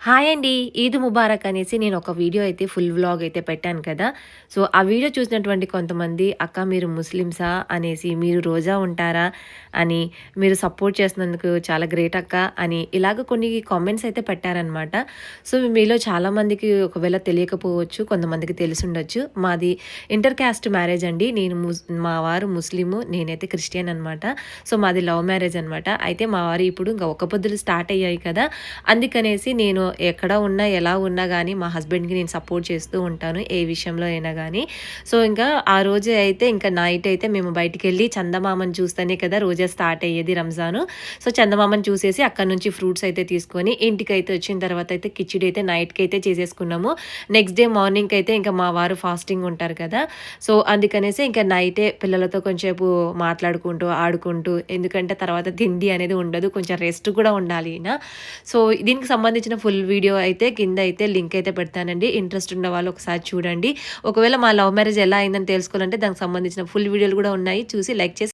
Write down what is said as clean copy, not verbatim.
Hi అండి. ఈద్ ముబారక్ అనేసి నేను ఒక వీడియో అయితే ఫుల్ వ్లాగ్ అయితే పెట్టాను కదా! సో, ఆ వీడియో చూసినటువంటి కొంతమంది "అక్క మీరు ముస్లిమ్సా?" అనేసి, "మీరు రోజా ఉంటారా?" అని, "మీరు సపోర్ట్ చేసినందుకు చాలా గ్రేట్ అక్క" అని ఇలాగ కొన్ని కామెంట్స్ అయితే పెట్టారనమాట. సో, మీలో చాలామందికి ఒకవేళ తెలియకపోవచ్చు, కొంతమందికి తెలిసుండొచ్చు. మాది ఇంటర్ కాస్ట్ మ్యారేజ్ అండి. మా వారు ముస్లిము, నేనైతే క్రిస్టియన్ అనమాట. సో, మాది లవ్ మ్యారేజ్ అనమాట. అయితే మా వారు ఇప్పుడు ఇంక ఒక్క పొద్దులు స్టార్ట్ అయ్యాయి కదా! అందుకనేసి నేను ఎక్కడ ఉన్నా, ఎలా ఉన్నా గానీ, మా హస్బెండ్‌కి నేను సపోర్ట్ చేస్తూ ఉంటాను. ఏ విషయంలో అయినా గానీ. సో, ఇంకా ఆ రోజు అయితే ఇంకా నైట్ అయితే మేము బయటికెళ్ళి చందమామను చూస్తేనే కదా రోజా స్టార్ట్ అయ్యేది రంజాను. సో, చందమామను చూసేసి అక్కడి నుంచి ఫ్రూట్స్ అయితే తీసుకొని ఇంటికైతే వచ్చిన తర్వాత అయితే కిచిడి అయితే నైట్‌కైతే చేసేసుకున్నాము. నెక్స్ట్ డే మార్నింగ్‌కైతే ఇంకా మా వారు ఫాస్టింగ్ ఉంటారు కదా! సో, అందుకనేసి ఇంకా నైటే పిల్లలతో కొంచేపు మాట్లాడుకుంటూ, ఆడుకుంటూ ఎందుకంటే తర్వాత తిండి అనేది ఉండదు. కొంచెం రెస్ట్ కూడా ఉండాలి సో, దీనికి సంబంధించిన ఫుల్ వీడియో అయితే కింద అయితే లింక్ అయితే పెడతానండి. ఇంట్రెస్ట్ ఉన్న వాళ్ళు ఒకసారి చూడండి. ఒకవేళ మా లవ్ మ్యారేజ్ ఎలా అయిందని తెలుసుకోవాలంటే దానికి సంబంధించిన ఫుల్ వీడియోలు కూడా ఉన్నాయి. చూసి లైక్ చేసి